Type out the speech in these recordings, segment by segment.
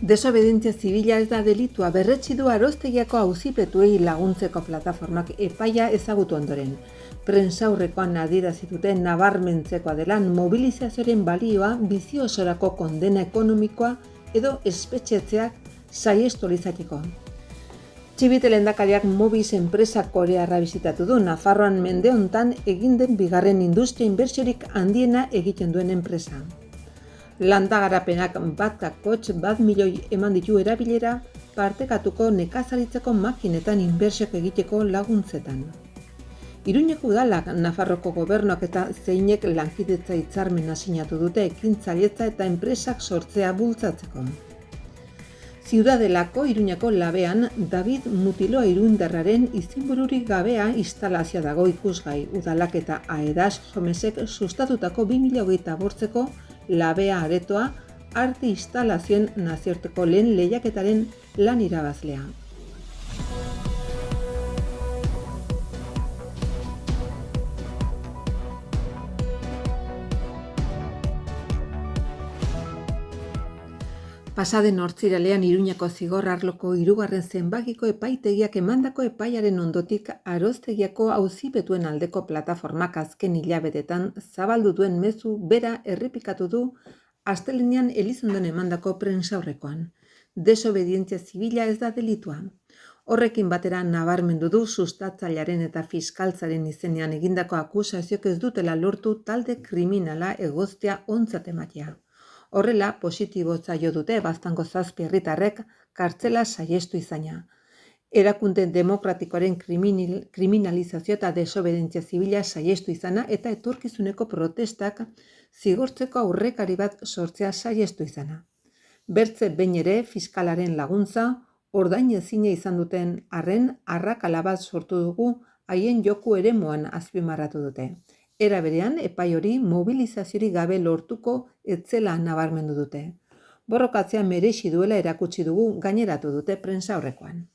Desobedientzia zibila ez da delitua, berretsi du Arostegiako auzipetuei laguntzeko plataformak epaia ezagutu ondoren. Prentsaurrekoan adierazi dute nabarmentzekoa dela mobilizazioaren balioa bizi osorako kondena ekonomikoa edo espetxetzeak saihestu ahal izateko. Txibite lehendakariak Mobis enpresa korearra bisitatu du, Nafarroan mende hontan egin den bigarren industria inbertsiorik handiena egiten duen enpresa. Landagarapenak bat milioi eman ditu erabilera partekatuko nekazaritzeko makinetan inbertsioak egiteko laguntzetan. Iruñeko udalak, Nafarroko gobernuak eta zeinek lankidetza hitzarmena sinatu dute ekintzailetza eta enpresak sortzea bultzatzeko. Ziudadelako Iruñako labean David Mutiloa Irundarraren izenbururik gabea instalazioa dago ikusgai. Udalak eta Aedas Jomesek sustatutako 2028ko labea aretoa arte instalazioen nazioarteko lehen lehiaketaren lan irabazlea. Pasaden ostiralean Iruñako zigor arloko 3. zenbakiko epaitegiak emandako epaiaren ondotik Arostegiako auzipetuen aldeko plataformak azken hilabetetan zabaldu duen mezu bera errepikatu du astelehenean Elizondoan emandako prentsaurrekoan. Desobedientzia zibila ez da delitua. Horrekin batera nabarmendu du sustatzailearen eta fiskaltzaren izenean egindako akusazioak ez dutela lortu talde kriminala egoztea ontzat ematea. Horrela, positibotza jo dute Baztango 7 herritarrek kartzela saihestu izana. Erakunde demokratikoaren kriminalizazio eta desobedientzia zibila saihestu izana eta etorkizuneko protestak zigortzeko aurrekari bat sortzea saihestu izana. Bertze behin ere fiskalaren laguntza ordainezina izan duten arren arrakala bat sortu dugu haien joku eremuan azpimarratu dute. Era berean, epai hori mobilizaziori gabe lortuko etzela nabarmendu dute. Borrokatzea merezi duela erakutsi dugu gaineratu dute prentsaurrekoan.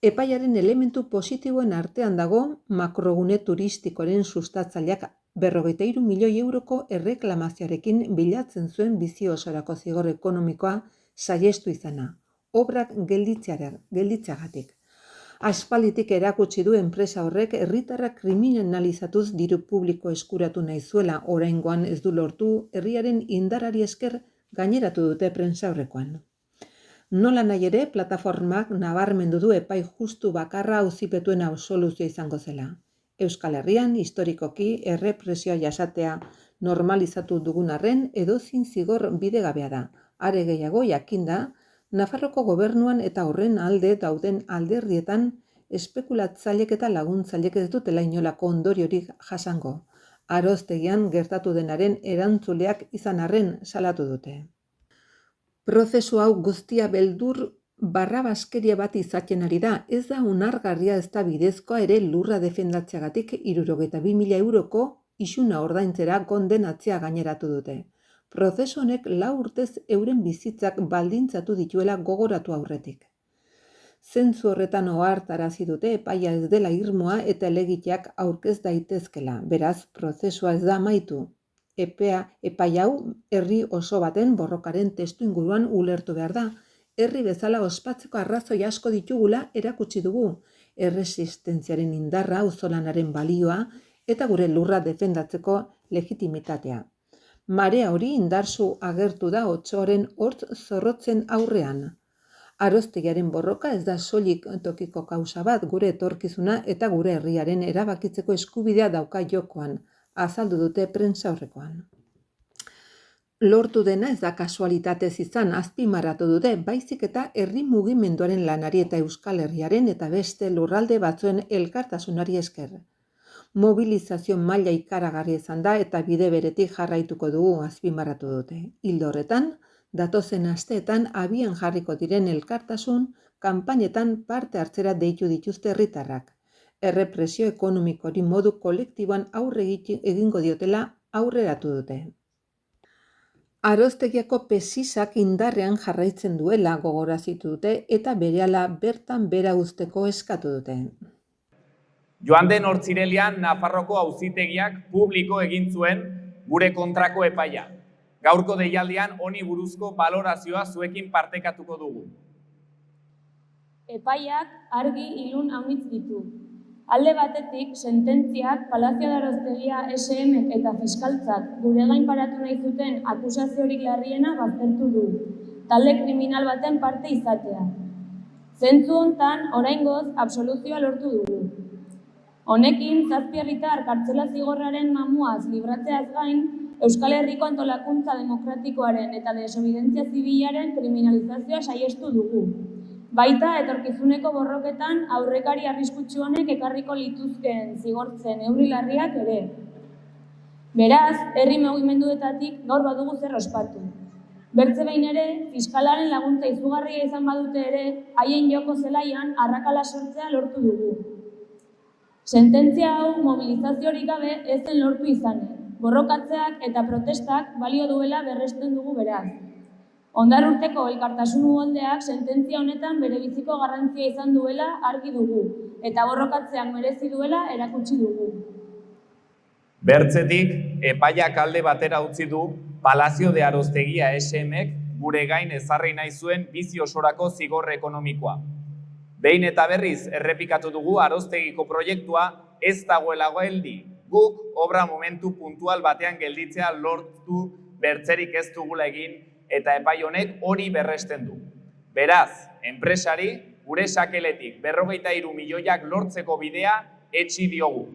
Epaiaren elementu positiboen artean dago makrogune turistikoren sustatzaileak 43 milioi euroko erreklamazioarekin bilatzen zuen bizi osorako zigor ekonomikoa saihestu izana, obrak gelditzeagatik. Aspalditik erakutsi du enpresa horrek herritarrak kriminalizatuz diru publiko eskuratu nahi zuela, oraingoan ez du lortu herriaren indarrari esker gaineratu dute prentsaurrekoan. Nola nahi ere, plataformak nabarmendu du epai justu bakarra auzipetuen absoluzioa izango zela. Euskal Herrian, historikoki, errepresioa jasatea normalizatu dugun arren edozin zigor bidegabea da. Are gehiago jakinda, Nafarroko gobernuan eta horren alde dauden alderdietan espekulatzailek eta laguntzailek ez dutela inolako ondoriorik jasango. Arostegian gertatu denaren erantzuleak izan arren salatu dute. Prozesu hau guztia beldur barrabaskeria bat izaten ari da, ez da onargarria ez da bidezkoa ere lurra defendatzeagatik 62.000 euroko isuna ordaintzera kondenatzea gaineratu dute. Prozesu honek 4 urtez euren bizitzak baldintzatu dituela gogoratu aurretik. Zentzu horretan ohartarazi dute epaia ez dela irmoa eta helegiteak aurkez daitezkela, beraz prozesua ez da amaitu. Epai hau herri oso baten borrokaren testuinguruan ulertu behar da. Herri bezala ospatzeko arrazoi asko ditugula erakutsi dugu, erresistentziaren indarra, auzolanaren balioa eta gure lurra defendatzeko legitimitatea. Marea hori indartsu agertu da Otsoaren hortz zorrotzen aurrean. Arostegiaren borroka ez da soilik tokiko kausa bat, gure etorkizuna eta gure herriaren erabakitzeko eskubidea dauka jokoan, azaldu dute prentsaurrekoan. Lortu dena ez da kasualitatez izan, azpimarratu dute, baizik eta herri mugimenduaren lanari eta Euskal Herriaren eta beste lurralde batzuen elkartasunari esker. Mobilizazio maila ikaragarri izan da eta bide beretik jarraituko dugu azpimarratu dute. Ildo horretan, datozen asteetan abian jarriko diren elkartasun kanpainetan parte hartzera deitu dituzte herritarrak. Errepresio ekonomikori modu kolektiboan aurre egingo diotela aurreratu dute. Arostegiako pesisak indarrean jarraitzen duela gogorazitu dute eta berehala bertan bera uzteko eskatu dute. Joan den ortzirelean Nafarroko auzitegiak publiko egin zuen gure kontrako epaia. Gaurko deialdian honi buruzko balorazioa zuekin partekatuko dugu. Epaiak argi ilun aunitz ditu. Alde batetik, sententziak Palazio de Arostegia SM eta fiskaltzak gure gain paratu nahi zuten akusaziorik larriena baztertu du, talde kriminal baten parte izatea. Zentzu hontan, oraingoz, absoluzioa lortu dugu. Honekin, 7 herritar kartzela zigorraren mamuaz libratzeaz gain, Euskal Herriko antolakuntza demokratikoaren eta desobedientzia zibilaren kriminalizazioa saiestu dugu. Baita, etorkizuneko borroketan aurrekari arriskutsu honek ekarriko lituzkeen zigortzen neurri larriak ere. Beraz, herri mugimenduetatik gaur badugu zer ospatu. Bertze behin ere, fiskalaren laguntza izugarria izan badute ere, haien joko zelaian arrakala sortzea lortu dugu. Sententzia hau mobilizaziorik gabe ez zen lortu izanen. Borrokatzeak eta protestak balio duela berresten dugu beraz. Ondar urteko elkartasun uholdeak sententzia honetan bere biziko garrantzia izan duela argi dugu, eta borrokatzeak merezi duela erakutsi dugu. Bertzetik, epaiak alde batera utzi du Palazio de Arostegia SM-ek gure gain ezarri nahi zuen bizi osorako zigor ekonomikoa. Behin eta berriz errepikatu dugu Arostegiko proiektua ez dagoela geldi. Guk obra momentu puntual batean gelditzea lortu bertzerik ez dugula egin eta epai honek hori berresten du. Beraz, enpresari gure sakeletik 53 milioiak lortzeko bidea etsi diogu.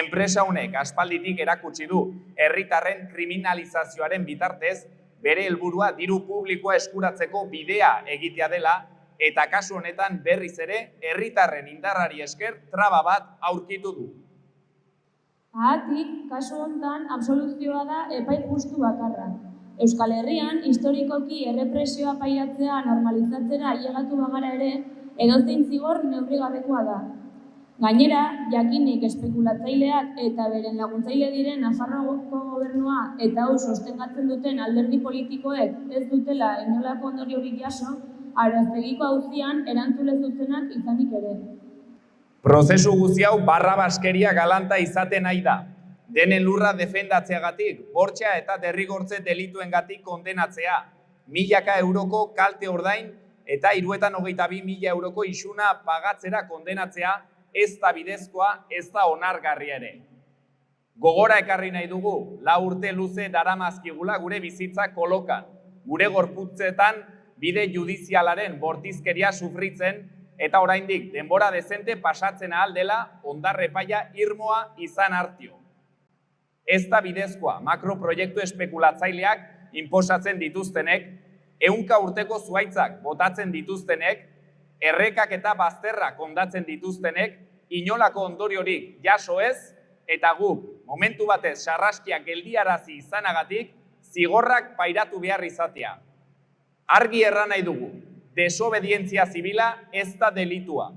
Enpresa honek aspalditik erakutsi du herritarren kriminalizazioaren bitartez bere helburua diru publikoa eskuratzeko bidea egitea dela eta kasu honetan berriz ere herritarren indarrari esker traba bat aurkitu du. Haatik, kasu honetan absoluzioa da epai justu bakarra. Euskal Herrian, historikoki errepresioa pairatzea normalizatzera ailegatu bagara ere, edozein zigor neurrigabekoa da. Gainera, jakinik espekulatzaileak eta beren laguntzaile diren Nafarroako gobernua eta hau sostengatzen duten alderdi politikoek ez dutela inolako ondoriorik jaso, Arostegiko auzian erantzule zuzenak izanik ere. Prozesu guzti hau barrabaskeria galanta izaten nahi da. Denen lurra defendatzeagatik, bortxa eta derrigortze delituengatik kondenatzea, 1000 euroko kalte ordain eta 322.000 euroko isuna pagatzera kondenatzea ez da bidezkoa, ez da onargarria ere. Gogora ekarri nahi dugu, 4 urte luze daramazkigula gure bizitza kolokan, gure gorputzetan bide judizialaren bortizkeria sufritzen eta oraindik denbora dezente pasatzen ahal dela Ondarre epaia irmoa izan hartio. Ez da bidezkoa makroproiektu espekulatzaileak inposatzen dituztenek, 100 urteko zuhaitzak botatzen dituztenek, errekak eta bazterrak hondatzen dituztenek, inolako ondoriorik jaso ez, eta guk momentu batez sarraskiak geldiarazi izanagatik zigorrak pairatu behar izatea. Argi erran nahi dugu, desobedientzia zibila ez da delitua.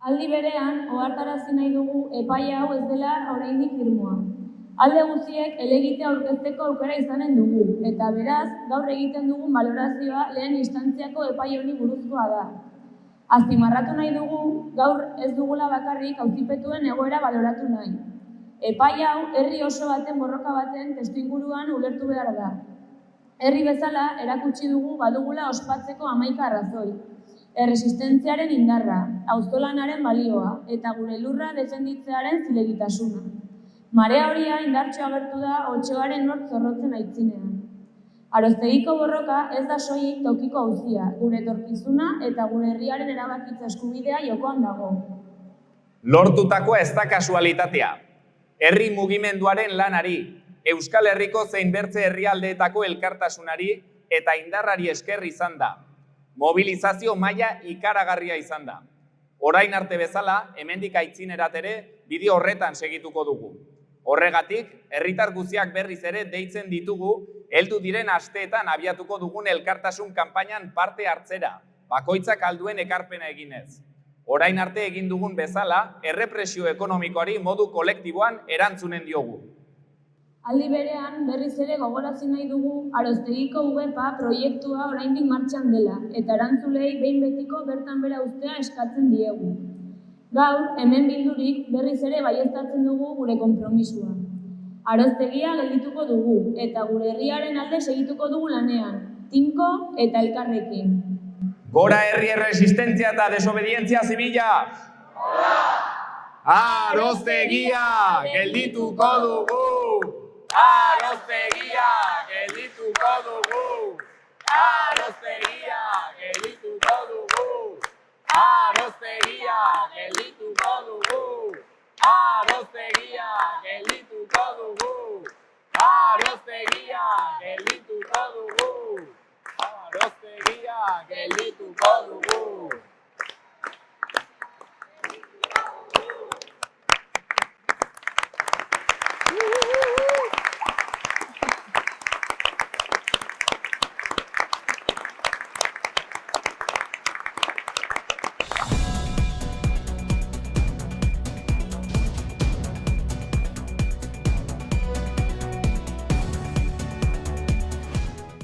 Aldi berean, ohartarazi nahi dugu epaia hau ez dela oraindik irmoa. Alde guztiek helegitea aurkezteko aukera izanen dugu, eta beraz, gaur egiten dugun balorazioa lehen instantziako epai honi buruzkoa da. Azpimarratu nahi dugu, gaur ez dugula bakarrik auzipetuen egoera baloratu nahi. Epai hau herri oso baten borroka baten testuinguruan ulertu behar da. Herri bezala erakutsi dugu badugula ospatzeko 11 arrazoi. Erresistentziaren indarra, auzolanaren balioa eta gure lurra defenditzearen zilegitasuna. Marea horia indartsu agertu da Otxoaren nort zorrotzen aitzinean. Arostegiko borroka ez da soilik tokiko auzia, gure etorkizuna eta gure herriaren erabakitze eskubidea jokoan dago. Lortutakoa ez da kasualitatea. Herri mugimenduaren lanari, Euskal Herriko zein bertze herrialdeetako elkartasunari eta indarrari esker izan da. Mobilizazio maila ikaragarria izan da. Orain arte bezala, hemendik aitzinerat ere, bide horretan segituko dugu. Horregatik, herritar guztiak berriz ere deitzen ditugu, heldu diren asteetan abiatuko dugun elkartasun kanpainan parte hartzera, bakoitzak alduen ekarpena eginez. Orain arte egin dugun bezala, errepresio ekonomikoari modu kolektiboan erantzunen diogu. Aldi berean, berriz ere gogorazi nahi dugu Arostegiko UGEPA proiektua oraindik martxan dela, eta erantzulei behin betiko bertan bera uztea eskatzen diegu. Gaur, hemen bildurik berriz ere baieztatzen dugu gure konpromisua. Aroztegia geldituko dugu eta gure herriaren alde segituko dugu lanean, tinko eta elkarrekin. Gora herri erresistentzia eta desobedientzia zibila! Aroztegia geldituko dugu! Aroztegia geldituko dugu! Aroztegia geldituko dugu! Aroztegia geldituko dugu! Aroztegia geldituko dugu! Aroztegia geldituko dugu! Aroztegia geldituko dugu!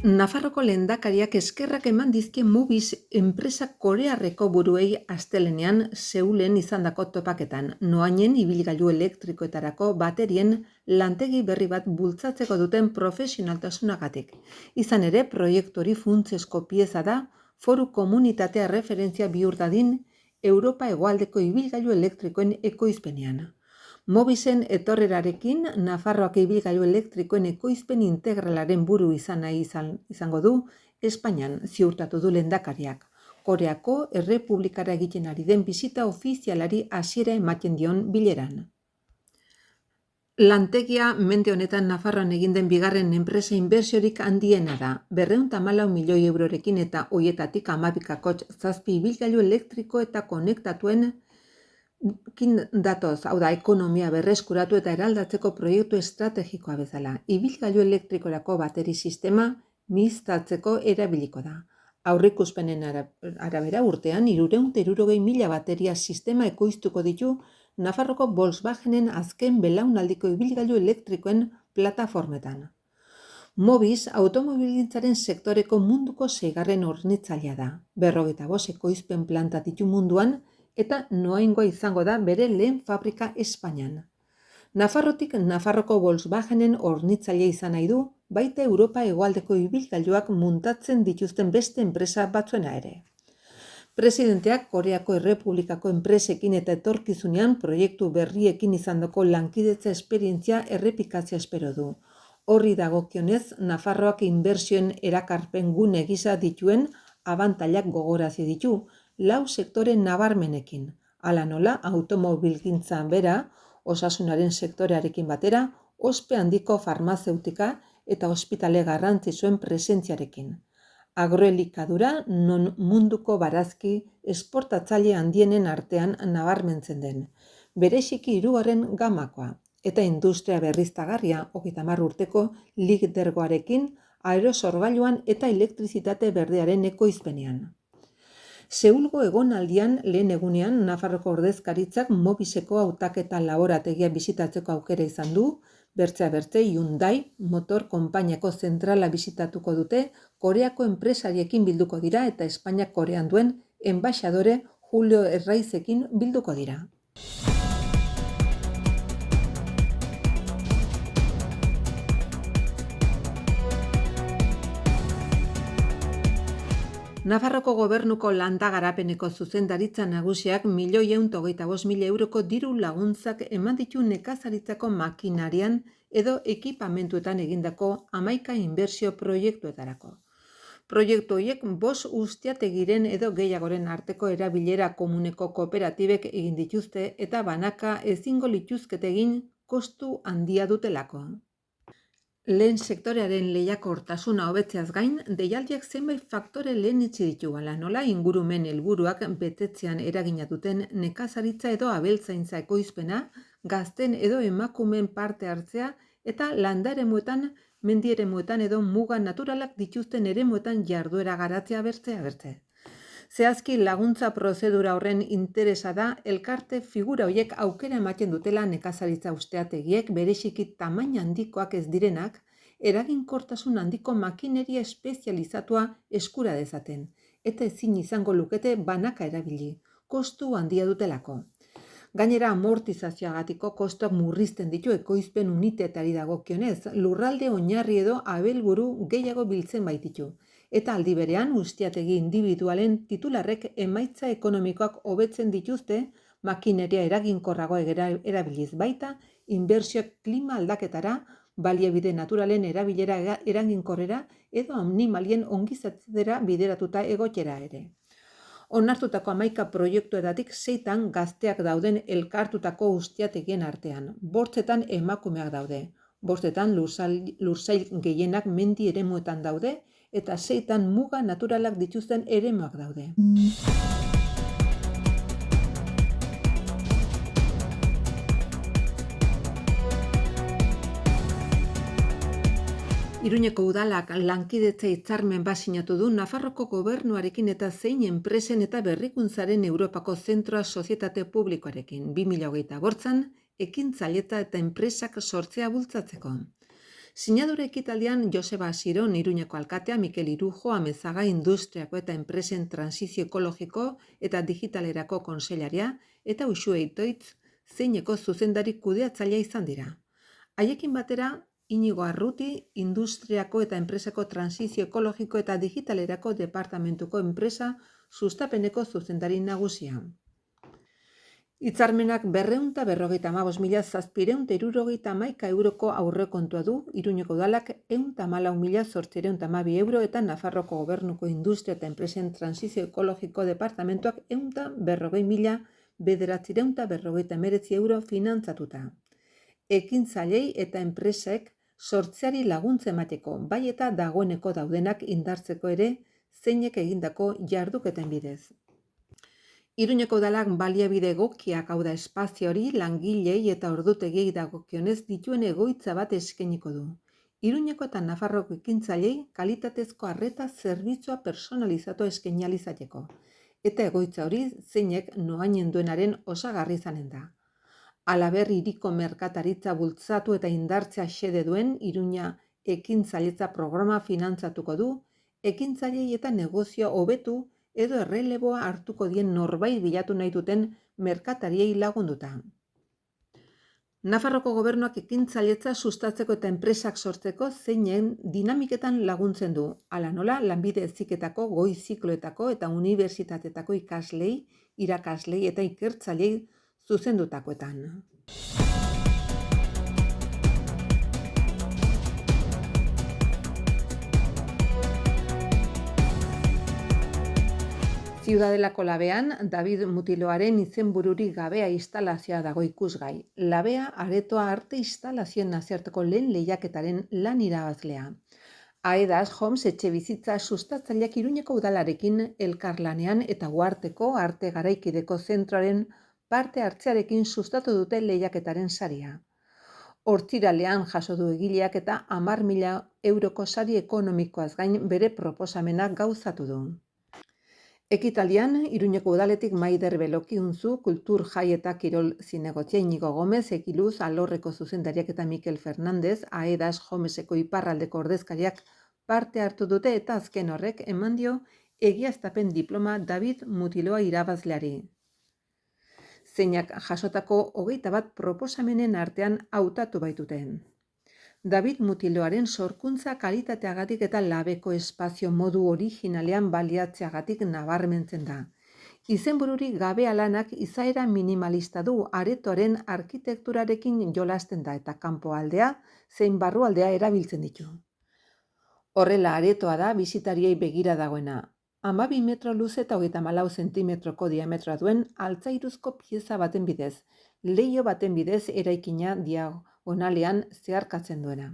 Nafarroko lehendakariak eskerrak eman dizkie Mobis enpresa korearreko buruei astelehenean Seulen izandako topaketan, noainen ibilgailu elektrikoetarako baterien lantegi berri bat bultzatzeko duten profesionaltasunagatik. Izan ere, proiektu hori funtsezko pieza da foru komunitatea referentzia bihur dadin Europa hegoaldeko ibilgailu elektrikoen ekoizpenean. Mobisen etorrerarekin, Nafarroak ibilgailu elektrikoen ekoizpen integralaren buru izango du Espainian, ziurtatu du lehendakariak. Koreako Errepublikara egiten ari den bisita ofizialari hasiera ematen dion bileran. Lantegia mende honetan Nafarroan egin den bigarren enpresa inbertsiorik handiena da, 214 milioi eurorekin eta hoietatik 12,7 ibilgailu elektriko eta konektatuen datoz, hau da, ekonomia berreskuratu eta eraldatzeko proiektu estrategikoa bezala. Ibilgailu elektrikorako bateri sistema mihiztatzeko erabiliko da. Aurreikuspenen arabera urtean 360.000 bateria sistema ekoiztuko ditu Nafarroko Volkswagenen azken belaunaldiko ibilgailu elektrikoen plataformetan. Mobis automobilgintzaren sektoreko munduko 6. hornitzailea da. 45 ekoizpen planta ditu munduan eta noaingoa izango da bere lehen fabrika Espainian. Nafarrotik Nafarroko Volkswagenen hornitzaile izan nahi du, baita Europa hegoaldeko ibilgailuak muntatzen dituzten beste enpresa batzuena ere. Presidenteak Koreako Errepublikako enpresekin eta etorkizunean proiektu berriekin izandako lankidetza esperientzia errepikatzea espero du. Horri dagokionez, Nafarroak inbertsioen erakarpen gune gisa dituen abantailak gogorazi ditu, 4 sektore nabarmenekin, hala nola automobilgintzan bera, osasunaren sektorearekin batera, ospe handiko farmazeutika eta ospitale garrantzitsuen presentziarekin. Agroelikadura non munduko barazki esportatzaile handienen artean nabarmentzen den, bereziki 3. gamakoa, eta industria berriztagarria 30 urteko lidergoarekin aerosorgailuan eta elektrizitate berdearen ekoizpenean. Seulgo egonaldian lehen egunean Nafarroko ordezkaritzak Mobiseko hautaketa laborategia bisitatzeko aukera izan du, bertzea bertze Hyundai motor konpainiako zentrala bisitatuko dute, Koreako enpresariekin bilduko dira eta Espainiak Korean duen enbaxadore Julio Herraizekin bilduko dira. Nafarroko gobernuko landa garapeneko zuzendaritza nagusiak 1.125.000 euroko diru laguntzak eman ditu nekazaritzako makinarian edo ekipamentuetan egindako 11 inbertsio proiektuetarako. Proiektu horiek 5 ustiategiren edo gehiagoren arteko erabilera komuneko kooperatibek egin dituzte eta banaka ezingo lituzkete egin kostu handia dutelako. Lehen sektorearen lehiakortasuna hobetzeaz gain, deialdiak zenbait faktore lehenetsi ditu, hala nola ingurumen helburuak betetzean eragina duten nekazaritza edo abeltzaintza ekoizpena, gazten edo emakumeen parte hartzea eta landa eremuetan, mendi eremuetan edo muga naturalak dituzten eremuetan jarduera garatzea bertzea. Zehazki laguntza prozedura horren interesa da elkarte figura horiek aukera ematen dutela nekazaritza usteategiek bereziki tamaina handikoak ez direnak, eraginkortasun handiko makineria espezializatua eskura dezaten, eta ezin izango lukete banaka erabili, kostu handia dutelako. Gainera, amortizazioagatiko kostuak murrizten ditu ekoizpen unitateari dagokionez, lurralde oinarri edo abelburu gehiago biltzen baititu. Eta aldi berean, ustiategi individualen titularrek emaitza ekonomikoak hobetzen dituzte, makineria eraginkorrago erabiliz baita, inbertsioak klima aldaketara, baliabide naturalen erabilera eraginkorrera edo animalien ongizatzera bideratuta egotera ere. Onartutako 11 proiektuetatik 6 gazteak dauden elkartutako ustiategien artean, 5 emakumeak daude, 5 lursail gehienak mendi eremuetan daude, eta 6 muga naturalak dituzten eremuak daude. Iruñeko udalak lankidetza hitzarmen bat sinatu du Nafarroko gobernuarekin eta zein enpresen eta berrikuntzaren Europako Zentroa Sozietate Publikoarekin 2025 ekintzailetza eta enpresak sortzea bultzatzeko. Sinadura ekitaldian Joseba Asiron Iruñeko alkatea, Mikel Irujo Amezaga Industriako eta Enpresen Transizio Ekologiko eta Digitalerako kontseilaria eta Uxue Itoitz zeineko zuzendari kudeatzailea izan dira. Haiekin batera, Inigo Arruti, Industriako eta Enpresako Transizio Ekologiko eta Digitalerako Departamentuko Enpresa sustapeneko zuzendari nagusia. Hitzarmenak 255.761 euroko aurrekontua du, Iruñeko udalak 114.812 euro eta Nafarroko Gobernuko Industria eta Enpresen Transizio Ekologiko Departamentuak 140.959 euro finantzatuta. Ekintzailei eta enpresek sortzeari laguntza emateko, bai eta dagoeneko daudenak indartzeko ere zeinek egindako jarduketen bidez. Iruñeko udalak baliabide egokiak, hau da espazio hori, langilei eta ordutegiei dagokionez dituen egoitza bat eskainiko du. Iruñeko eta Nafarroko ekintzailei kalitatezko arreta zerbitzua personalizatu eskaini ahal izateko. Eta egoitza hori zeinek noainen duenaren osagarri izanen da. Halaber, hiriko merkataritza bultzatu eta indartzea xede duen Iruña ekintzailetza programa finantzatuko du, ekintzailei eta negozio hobetu edo erreleboa hartuko dien norbait bilatu nahi duten merkatariei lagunduta. Nafarroko gobernuak ekintzailetza sustatzeko eta enpresak sortzeko zeinen dinamiketan laguntzen du, hala nola lanbide heziketako, goi zikloetako eta unibertsitateetako ikaslei, irakaslei eta ikertzailei zuzendutakoetan. Ziudadelako labean, David Mutiloaren izenbururik gabea instalazioa dago ikusgai. Labea aretoa arte instalazioen nazioarteko lehen lehiaketaren lan irabazlea. Aedas Homes etxebizitza sustatzaileak Iruñeko udalarekin elkarlanean eta Uharteko arte garaikideko zentroaren parte hartzearekin sustatu dute lehiaketaren saria. Hortziralean jaso du egileak eta 10.000 euroko sari ekonomikoaz gain bere proposamenak gauzatu du. Ekitaldian, Iruñeko udaletik Maider Beloki Unzu, Kultur Jai eta Kirol Zinegotzia Inigo Gomez, Ekiluz, Alorreko zuzendariak eta Mikel Fernandez, Aedas Homeseko iparraldeko ordezkariak parte hartu dute eta azken horrek eman dio egiaztapen diploma David Mutiloa irabazleari. Zeinak jasotako 21 proposamenen artean hautatu baituten. David Mutiloaren sorkuntza kalitateagatik eta labeko espazio modu originalean baliatzeagatik nabarmentzen da. Izenbururik gabea lanak izaera minimalista du, aretoaren arkitekturarekin jolasten da eta kanpoaldea zein barrualdea erabiltzen ditu. Horrela aretoa da bisitariei begira dagoena. 12 metro luze eta 34 zentimetroko diametroa duen altzairuzko pieza baten bidez, leiho baten bidez eraikina diagonalean zeharkatzen duena.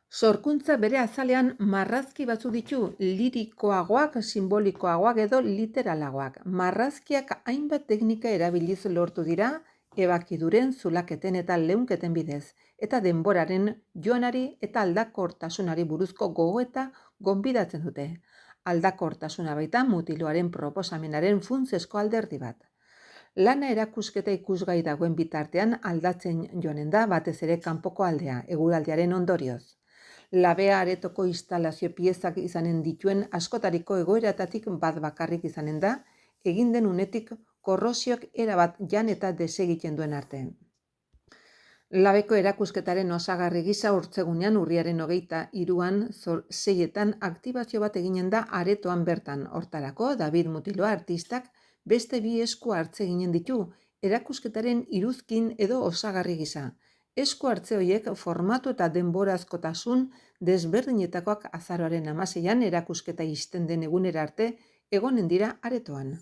Sorkuntza bere azalean marrazki batzu ditu, lirikoagoak, simbolikoagoak edo literalagoak. Marrazkiak hainbat teknika erabiliz lortu dira, ebakiduren, zulaketen eta leunketen bidez, eta denboraren joanari eta aldakortasunari buruzko gogoeta gonbidatzen dute. Aldakortasuna baita Mutiloaren proposamenaren funtsezko alderdi bat. Lana erakusketa ikusgai dagoen bitartean aldatzen joanen da batez ere kanpoko aldea, eguraldiaren ondorioz. Labea aretoko instalazio piezak izanen dituen askotariko egoeratatik bat bakarrik izanen da, egin den unetik korrosioak erabat jan eta desegiten duen arte. Labeko erakusketaren osagarri gisa hortzegunean urriaren 23an 6etan aktibazio bat eginen da aretoan bertan. Hortarako, David Mutiloa artistak beste 2 esku hartze eginen ditu, erakusketaren iruzkin edo osagarri gisa. Esku hartze horiek formatu eta denborazkotasun desberdinetakoak azaroaren 16an erakusketa ixten den egunera arte egonen dira aretoan.